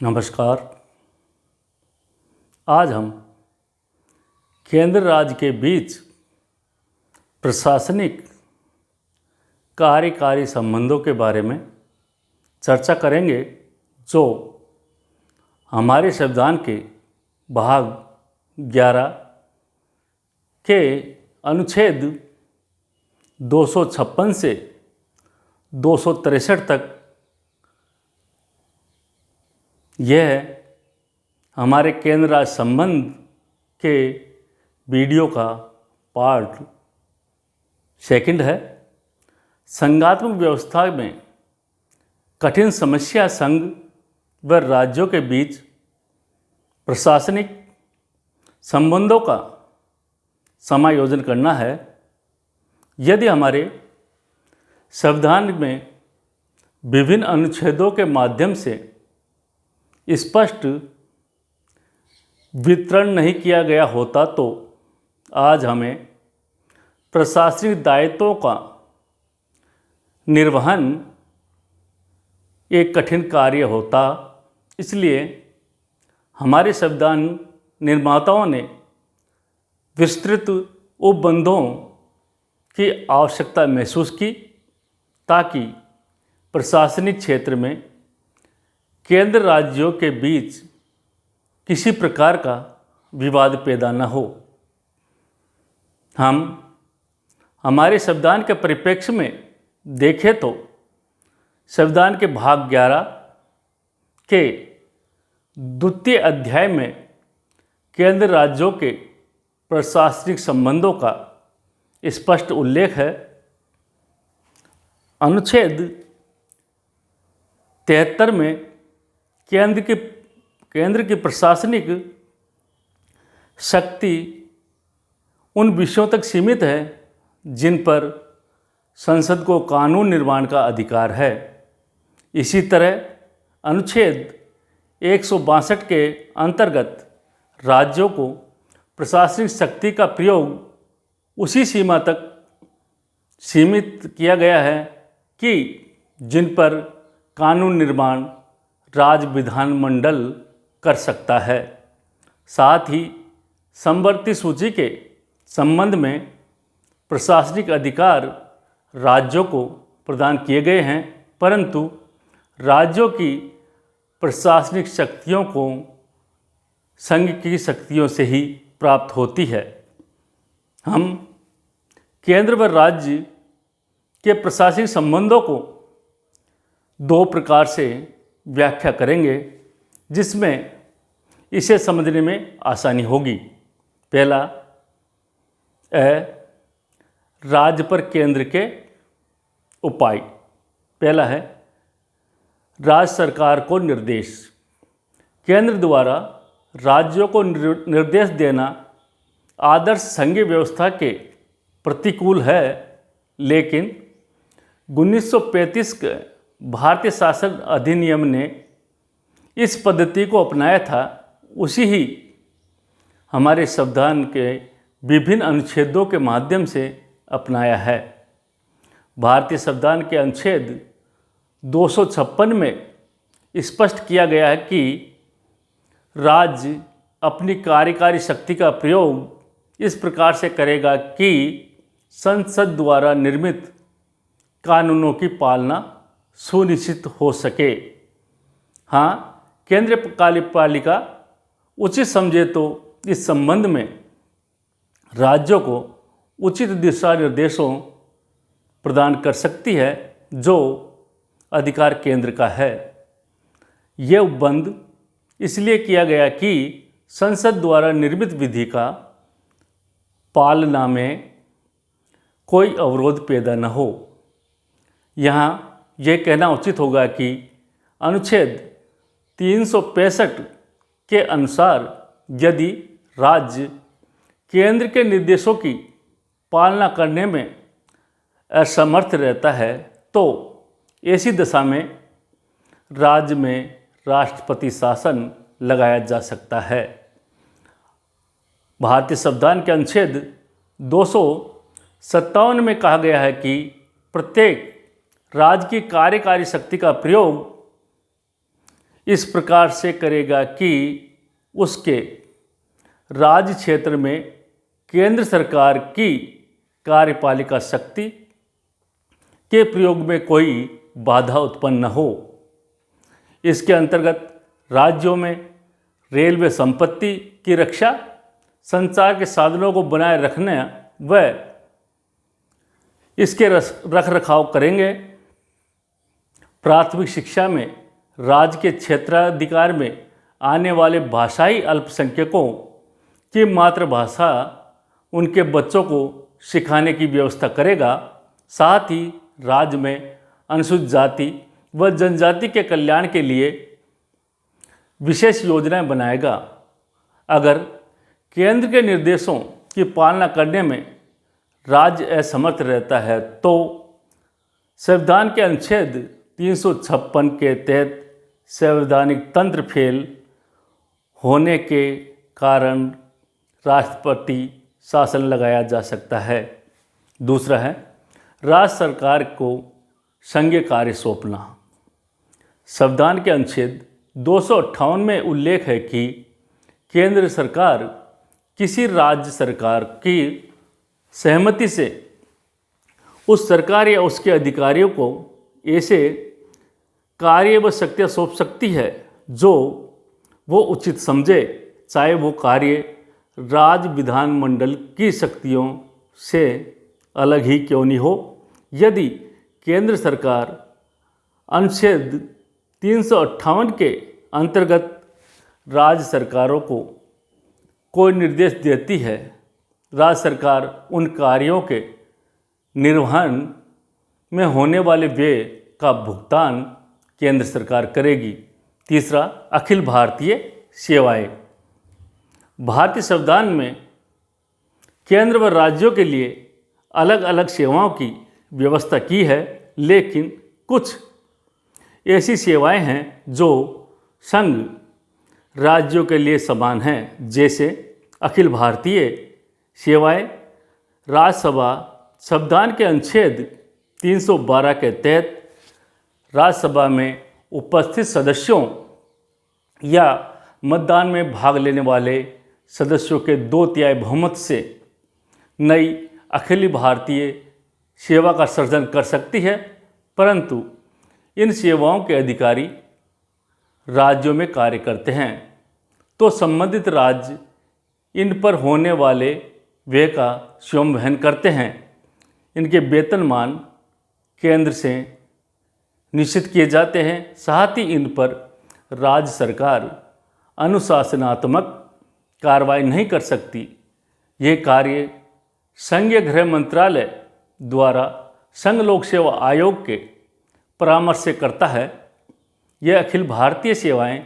नमस्कार। आज हम केंद्र राज्य के बीच प्रशासनिक कार्यकारी संबंधों के बारे में चर्चा करेंगे, जो हमारे संविधान के भाग 11 के अनुच्छेद 256 से 263 तक यह हमारे केंद्र राज्य संबंध के वीडियो का पार्ट सेकंड है। संघात्मक व्यवस्था में कठिन समस्या संघ व राज्यों के बीच प्रशासनिक संबंधों का समायोजन करना है। यदि हमारे संविधान में विभिन्न अनुच्छेदों के माध्यम से स्पष्ट वितरण नहीं किया गया होता तो आज हमें प्रशासनिक दायित्वों का निर्वहन एक कठिन कार्य होता। इसलिए हमारे संविधान निर्माताओं ने विस्तृत उपबंधों की आवश्यकता महसूस की, ताकि प्रशासनिक क्षेत्र में केंद्र राज्यों के बीच किसी प्रकार का विवाद पैदा न हो। हम हमारे संविधान के परिप्रेक्ष्य में देखें तो संविधान के भाग 11 के द्वितीय अध्याय में केंद्र राज्यों के प्रशासनिक संबंधों का स्पष्ट उल्लेख है। अनुच्छेद 73 में केंद्र की प्रशासनिक शक्ति उन विषयों तक सीमित है जिन पर संसद को कानून निर्माण का अधिकार है। इसी तरह अनुच्छेद 162 के अंतर्गत राज्यों को प्रशासनिक शक्ति का प्रयोग उसी सीमा तक सीमित किया गया है कि जिन पर कानून निर्माण राज्य विधानमंडल कर सकता है। साथ ही समवर्ती सूची के संबंध में प्रशासनिक अधिकार राज्यों को प्रदान किए गए हैं, परंतु राज्यों की प्रशासनिक शक्तियों को संघ की शक्तियों से ही प्राप्त होती है। हम केंद्र व राज्य के प्रशासनिक संबंधों को दो प्रकार से व्याख्या करेंगे, जिसमें इसे समझने में आसानी होगी। पहला, राज्य पर केंद्र के उपाय। पहला है राज्य सरकार को निर्देश। केंद्र द्वारा राज्यों को निर्देश देना आदर्श संघीय व्यवस्था के प्रतिकूल है, लेकिन 1935 के भारतीय शासन अधिनियम ने इस पद्धति को अपनाया था। उसी ही हमारे संविधान के विभिन्न अनुच्छेदों के माध्यम से अपनाया है। भारतीय संविधान के अनुच्छेद 256 में स्पष्ट किया गया है कि राज्य अपनी कार्यकारी शक्ति का प्रयोग इस प्रकार से करेगा कि संसद द्वारा निर्मित कानूनों की पालना सुनिश्चित हो सके। हाँ, केंद्रीय कार्यपालिका उचित समझे तो इस संबंध में राज्यों को उचित दिशा निर्देशों प्रदान कर सकती है, जो अधिकार केंद्र का है। यह उपबंध इसलिए किया गया कि संसद द्वारा निर्मित विधि का पालना में कोई अवरोध पैदा न हो। यहाँ यह कहना उचित होगा कि अनुच्छेद 365 के अनुसार यदि राज्य केंद्र के निर्देशों की पालना करने में असमर्थ रहता है, तो ऐसी दशा में राज्य में राष्ट्रपति शासन लगाया जा सकता है। भारतीय संविधान के अनुच्छेद 257 में कहा गया है कि प्रत्येक राज्य की कार्यकारी शक्ति का प्रयोग इस प्रकार से करेगा कि उसके राज्य क्षेत्र में केंद्र सरकार की कार्यपालिका शक्ति के प्रयोग में कोई बाधा उत्पन्न न हो। इसके अंतर्गत राज्यों में रेलवे संपत्ति की रक्षा, संचार के साधनों को बनाए रखने व इसके रख रखाव करेंगे। प्राथमिक शिक्षा में राज्य के क्षेत्राधिकार में आने वाले भाषाई अल्पसंख्यकों की मातृभाषा उनके बच्चों को सिखाने की व्यवस्था करेगा। साथ ही राज्य में अनुसूचित जाति व जनजाति के कल्याण के लिए विशेष योजनाएं बनाएगा। अगर केंद्र के निर्देशों की पालना करने में राज्य असमर्थ रहता है तो संविधान के अनुच्छेद 356 के तहत संवैधानिक तंत्र फेल होने के कारण राष्ट्रपति शासन लगाया जा सकता है। दूसरा है राज्य सरकार को संघीय कार्य सौंपना। संविधान के अनुच्छेद 258 में उल्लेख है कि केंद्र सरकार किसी राज्य सरकार की सहमति से उस सरकार या उसके अधिकारियों को ऐसे कार्य व शक्तियाँ सौंप सकती है जो वो उचित समझे, चाहे वो कार्य राज्य विधानमंडल की शक्तियों से अलग ही क्यों नहीं हो। यदि केंद्र सरकार अनुच्छेद 358 के अंतर्गत राज्य सरकारों को कोई निर्देश देती है, राज्य सरकार उन कार्यों के निर्वहन में होने वाले व्यय का भुगतान केंद्र सरकार करेगी। तीसरा, अखिल भारतीय सेवाएं। भारतीय संविधान में केंद्र व राज्यों के लिए अलग अलग सेवाओं की व्यवस्था की है, लेकिन कुछ ऐसी सेवाएं हैं जो संघ राज्यों के लिए समान हैं, जैसे अखिल भारतीय सेवाएं। राज्यसभा संविधान के अनुच्छेद 312 के तहत राज्यसभा में उपस्थित सदस्यों या मतदान में भाग लेने वाले सदस्यों के 2/3 बहुमत से नई अखिल भारतीय सेवा का सृजन कर सकती है, परंतु इन सेवाओं के अधिकारी राज्यों में कार्य करते हैं, तो संबंधित राज्य इन पर होने वाले व्यय का स्वयं वहन करते हैं। इनके वेतनमान केंद्र से निश्चित किए जाते हैं। साथ ही इन पर राज्य सरकार अनुशासनात्मक कार्रवाई नहीं कर सकती। ये कार्य संघीय गृह मंत्रालय द्वारा संघ लोक सेवा आयोग के परामर्श से करता है। यह अखिल भारतीय सेवाएं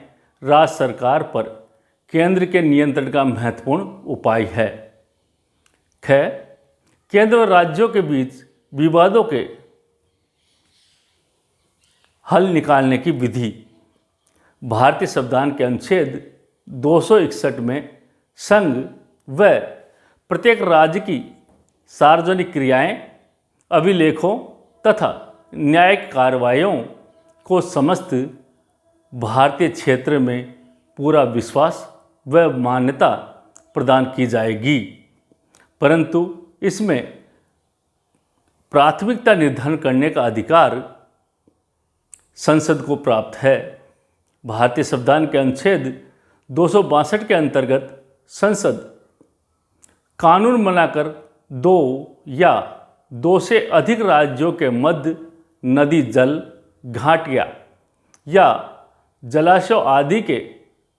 राज्य सरकार पर केंद्र के नियंत्रण का महत्वपूर्ण उपाय है। केंद्र और राज्यों के बीच विवादों के हल निकालने की विधि। भारतीय संविधान के अनुच्छेद 261 में संघ व प्रत्येक राज्य की सार्वजनिक क्रियाएं, अभिलेखों तथा न्यायिक कार्रवाइयों को समस्त भारतीय क्षेत्र में पूरा विश्वास व मान्यता प्रदान की जाएगी, परंतु इसमें प्राथमिकता निर्धारण करने का अधिकार संसद को प्राप्त है। भारतीय संविधान के अनुच्छेद 262 के अंतर्गत संसद कानून बनाकर 2 या 2 से अधिक राज्यों के मध्य नदी जल, घाटियाँ या जलाशय आदि के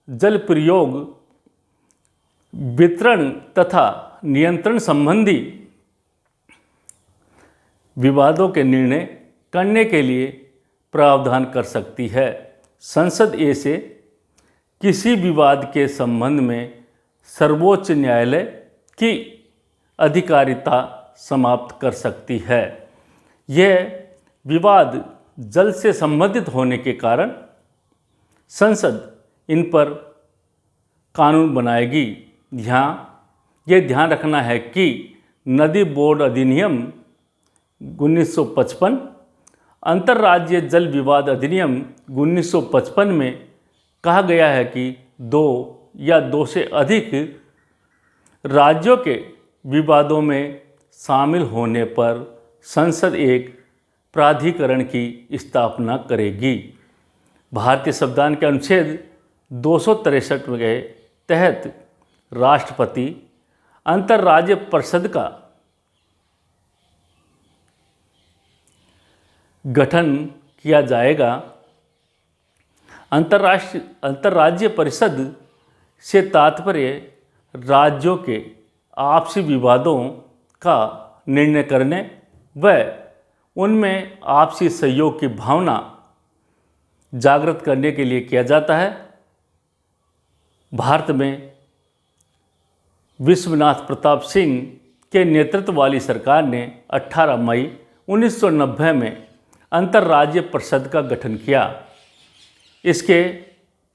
जल प्रयोग, वितरण तथा नियंत्रण संबंधी विवादों के निर्णय करने के लिए प्रावधान कर सकती है। संसद ऐसे किसी विवाद के संबंध में सर्वोच्च न्यायालय की अधिकारिता समाप्त कर सकती है। यह विवाद जल से संबंधित होने के कारण संसद इन पर कानून बनाएगी। यहाँ यह ध्यान रखना है कि नदी बोर्ड अधिनियम 1955, अंतर्राज्यीय जल विवाद अधिनियम 1955 में कहा गया है कि 2 या 2 से अधिक राज्यों के विवादों में शामिल होने पर संसद एक प्राधिकरण की स्थापना करेगी। भारतीय संविधान के अनुच्छेद 263 के तहत राष्ट्रपति अंतर्राज्यीय परिषद का गठन किया जाएगा। अंतर्राज्यीय परिषद से तात्पर्य राज्यों के आपसी विवादों का निर्णय करने व उनमें आपसी सहयोग की भावना जागृत करने के लिए किया जाता है। भारत में विश्वनाथ प्रताप सिंह के नेतृत्व वाली सरकार ने 18 मई 1990 में अंतर्राज्यीय परिषद का गठन किया। इसके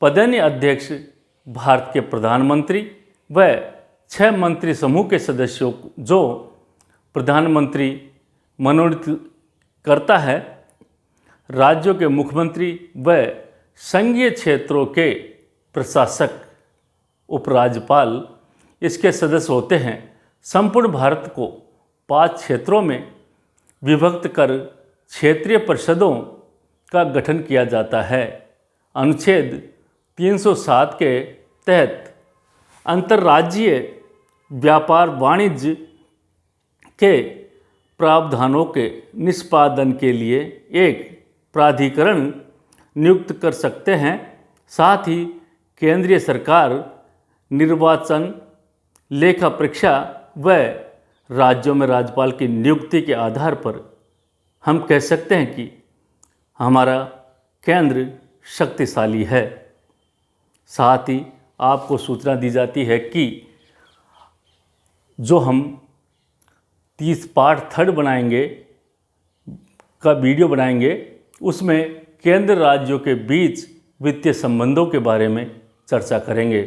पदेन अध्यक्ष भारत के प्रधानमंत्री व 6 मंत्री समूह के सदस्यों जो प्रधानमंत्री मनोनीत करता है, राज्यों के मुख्यमंत्री व संघीय क्षेत्रों के प्रशासक उपराज्यपाल इसके सदस्य होते हैं। संपूर्ण भारत को 5 क्षेत्रों में विभक्त कर क्षेत्रीय परिषदों का गठन किया जाता है। अनुच्छेद 307 के तहत अंतर्राज्यीय व्यापार वाणिज्य के प्रावधानों के निष्पादन के लिए एक प्राधिकरण नियुक्त कर सकते हैं। साथ ही केंद्रीय सरकार निर्वाचन, लेखा परीक्षा व राज्यों में राज्यपाल की नियुक्ति के आधार पर हम कह सकते हैं कि हमारा केंद्र शक्तिशाली है। साथ ही आपको सूचना दी जाती है कि जो हम 30 पार्ट 3 बनाएंगे का वीडियो बनाएंगे, उसमें केंद्र राज्यों के बीच वित्तीय संबंधों के बारे में चर्चा करेंगे।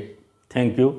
Thank you.